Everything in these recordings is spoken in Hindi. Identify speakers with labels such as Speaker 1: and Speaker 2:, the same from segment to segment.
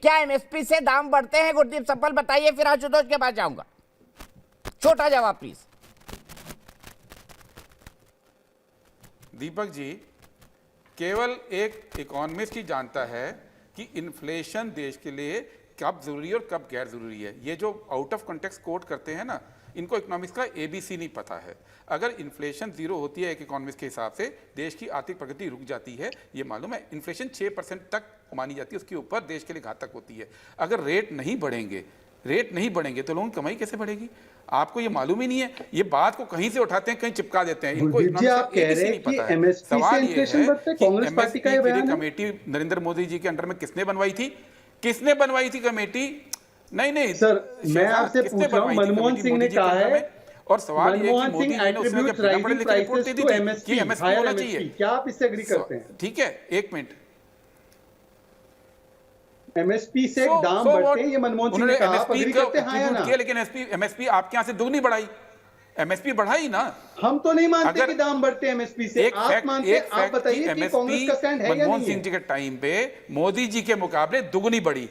Speaker 1: क्या एमएसपी से दाम बढ़ते हैं? गुरदीप सप्पल बताइए, फिर आशुतोष के पास जाऊंगा। छोटा जवाब प्लीज।
Speaker 2: दीपक जी, केवल एक इकोनॉमिस्ट ही जानता है कि इन्फ्लेशन देश के लिए कब जरूरी है और कब गैर जरूरी है। ये जो आउट ऑफ कॉन्टेक्स्ट कोट करते हैं ना, इनको इकोनॉमिक्स का एबीसी नहीं पता है। अगर इन्फ्लेशन जीरो होती है एक इकोनॉमिस्ट के हिसाब से, देश की आर्थिक प्रगति रुक जाती है, ये मालूम है। इन्फ्लेशन 6% तक मानी जाती है, उसके ऊपर देश के लिए घातक होती है। अगर रेट नहीं बढ़ेंगे तो लोगों की कमाई कैसे बढ़ेगी? आपको ये मालूम ही नहीं है। ये बात को कहीं से उठाते हैं, कहीं चिपका देते हैं। इनको
Speaker 3: आप कह रहे हैं कि एमएसपी से इन्फ्लेशन बढ़ता है, कांग्रेस पार्टी का ये बयान है।
Speaker 2: कमेटी नरेंद्र मोदी जी के अंडर में किसने बनवाई थी? कमेटी? नहीं
Speaker 3: सर, मैं आपसे पूछ रहा हूं, मनमोहन सिंह ने कहा है,
Speaker 2: और सवाल ये है कि मोदी जी ने उसमें
Speaker 3: attribute rising prices to MSP होना चाहिए। क्या आप इससे एग्री करते हैं?
Speaker 2: ठीक है, एक मिनट।
Speaker 3: एमएसपी से दाम बढ़ते हैं, ये मनमोहन सिंह ने कहा, आप एग्री करते हैं या ना?
Speaker 2: लेकिन एमएसपी आपके यहां से दुगनी बढ़ाई, एमएसपी बढ़ाई ना।
Speaker 3: हम तो नहीं मानते कि दाम बढ़ते हैं एमएसपी से। आप मानते हैं? आप बताइए कि कांग्रेस का स्टैंड है या नहीं है?
Speaker 2: मनमोहन सिंह जी के टाइम पे मोदी जी के मुकाबले दुगनी बढ़ी।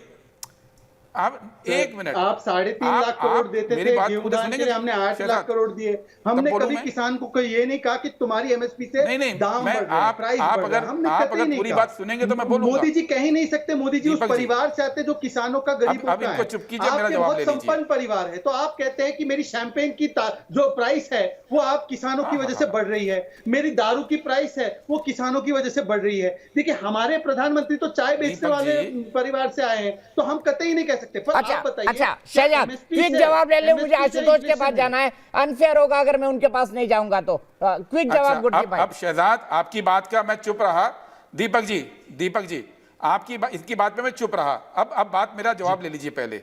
Speaker 2: आप एक मिनट,
Speaker 3: आप 3.5 लाख करोड़ देते थे गेहूं दान के लिए, हमने 8 लाख करोड़ दिए। हमने कभी किसान को ये नहीं कहा कि तुम्हारी एमएसपी से दाम बढ़ रहे हैं, प्राइस बढ़ रहा है। हमने कभी नहीं
Speaker 2: पूरी
Speaker 3: कहा।
Speaker 2: बात सुनेंगे तो मैं बोलूंगा।
Speaker 3: मोदी जी कह ही नहीं सकते। मोदी जी उस परिवार से आते जो किसानों का, गरीबों का है। आपके बहुत संपन्न परिवार है, तो आप कहते हैं कि मेरी शैंपेन की जो प्राइस है वो आप किसानों की वजह से बढ़ रही है, मेरी दारू की प्राइस है वो किसानों की वजह से बढ़ रही है। देखिए, हमारे प्रधानमंत्री तो चाय बेचने वाले परिवार से आए हैं, तो हम कतई नहीं कह सकते।
Speaker 1: अच्छा शहजाद, क्विक जवाब ले ले, मुझे आशुतोष के पास जाना है। अनफेयर होगा अगर मैं उनके पास नहीं जाऊंगा तो। क्विक जवाब गुरदीप भाई।
Speaker 2: अब शहजाद, आपकी बात का मैं चुप रहा। दीपक जी आपकी इसकी बात पे मैं चुप रहा। अब बात, मेरा जवाब ले लीजिए पहले।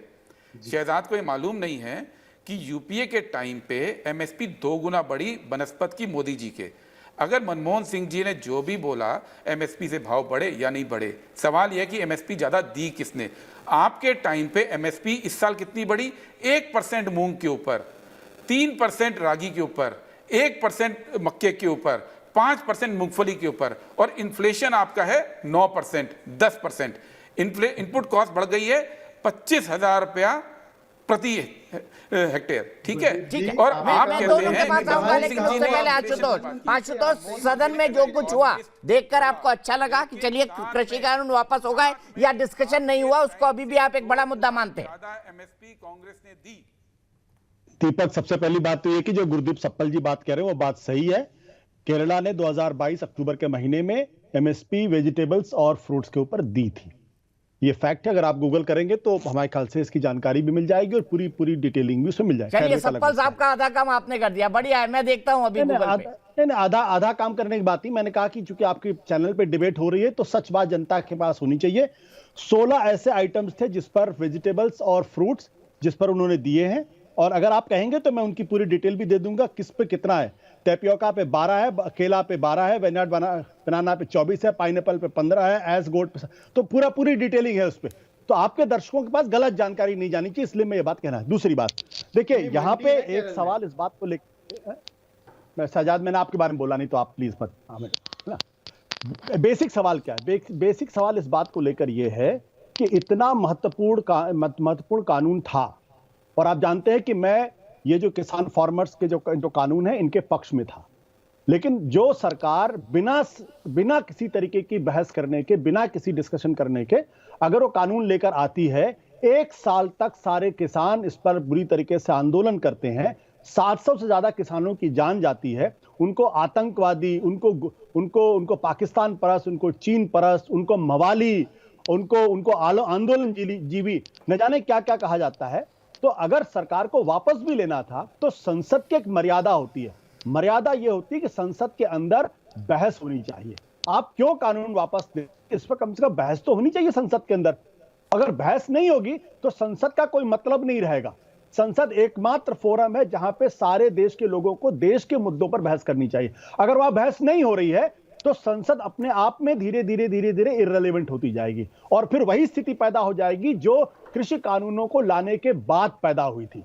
Speaker 2: शहजाद को ये मालूम नहीं है कि यूपीए के टाइम पे एमएसपी 2 गुना बढ़ी बनस्पत की मोदी जी के। अगर मनमोहन सिंह जी ने जो भी बोला एमएसपी से भाव बढ़े या नहीं बढ़े, सवाल यह कि एमएसपी ज्यादा दी किसने? आपके टाइम पे एमएसपी इस साल कितनी बढ़ी? 1% मूंग के ऊपर, 3% रागी के ऊपर, 1% मक्के के ऊपर, 5% मूंगफली के ऊपर, और इन्फ्लेशन आपका है 9%, 10%। इनपुट कॉस्ट बढ़ गई है 25,000 रुपया प्रति हेक्टेयर। ठीक है। और आप कहते हैं,
Speaker 1: लेकिन उससे पहले आशुतोष, सदन में जो कुछ हुआ देखकर आपको अच्छा लगा कि चलिए कृषि कानून वापस हो गए, या डिस्कशन नहीं हुआ, उसको अभी भी आप एक बड़ा मुद्दा मानते हैं?
Speaker 2: एमएसपी कांग्रेस ने दी।
Speaker 4: दीपक, सबसे पहली बात तो ये कि जो गुरदीप सप्पल जी बात कह रहे हैं वो बात सही है। केरला ने 2022 अक्टूबर के महीने में एमएसपी वेजिटेबल्स और फ्रूट्स के ऊपर दी थी। ये फैक्ट है। अगर आप गूगल करेंगे तो हमारे ख्याल से इसकी जानकारी भी मिल जाएगी और पूरी डिटेलिंग भी उसमें मिल जाएगी।
Speaker 1: चलिए, सप्पल साहब का आधा काम आपने कर दिया, बढ़िया है। मैं देखता हूं अभी गूगल पे।
Speaker 4: नहीं, आधा काम करने की बात ही मैंने कहा कि चूंकि आपके चैनल पे डिबेट हो रही है तो सच बात जनता के पास होनी चाहिए। 16 ऐसे आइटम्स थे जिस पर वेजिटेबल्स और फ्रूट्स जिस पर उन्होंने दिए हैं, और अगर आप कहेंगे तो मैं उनकी पूरी डिटेल भी दे दूंगा किस पे कितना है। टेपियोका पे 12 है, केला पे 12 है, वेनाट बनाना पे 24 है, पाइनएप्पल पे 15 है, एस गोट पे, तो पूरी डिटेलिंग है उस पे। तो आपके दर्शकों के पास गलत जानकारी नहीं जानी चाहिए, इसलिए मैं ये बात कहना है। दूसरी बात, देखिए यहाँ पे एक सवाल इस बात को लेकर, शहजाद मैंने आपके बारे में बोला नहीं तो आप प्लीज मत। बेसिक सवाल क्या है? बेसिक सवाल इस बात को लेकर यह है कि इतना महत्वपूर्ण कानून था, और आप जानते हैं कि मैं ये जो किसान फार्मर्स के जो कानून है इनके पक्ष में था, लेकिन जो सरकार बिना किसी तरीके की बहस करने के, बिना किसी डिस्कशन करने के अगर वो कानून लेकर आती है, 1 साल तक सारे किसान इस पर बुरी तरीके से आंदोलन करते हैं, 700 से ज्यादा किसानों की जान जाती है, उनको आतंकवादी, उनको पाकिस्तान परस्त, उनको चीन परस्त, उनको मवाली, उनको आंदोलन जीवी, न जाने क्या क्या कहा जाता है। तो अगर सरकार को वापस भी लेना था तो संसद की एक मर्यादा होती है। मर्यादा यह होती है कि संसद के अंदर बहस होनी चाहिए। आप क्यों कानून वापस दे, इस पर कम से कम बहस तो होनी चाहिए संसद के अंदर। अगर बहस नहीं होगी तो संसद का कोई मतलब नहीं रहेगा। संसद एकमात्र फोरम है जहां पे सारे देश के लोगों को देश के मुद्दों पर बहस करनी चाहिए। अगर वहां बहस नहीं हो रही है तो संसद अपने आप में धीरे धीरे इररिलेवेंट होती जाएगी, और फिर वही स्थिति पैदा हो जाएगी जो कृषि कानूनों को लाने के बाद पैदा हुई थी।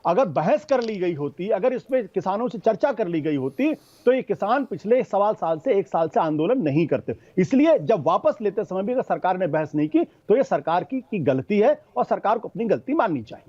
Speaker 4: अगर बहस कर ली गई होती, अगर इसमें किसानों से चर्चा कर ली गई होती, तो ये किसान पिछले 1.25 साल से 1 साल से आंदोलन नहीं करते। इसलिए जब वापस लेते समय भी अगर सरकार ने बहस नहीं की तो ये सरकार की गलती है और सरकार को अपनी गलती माननी चाहिए।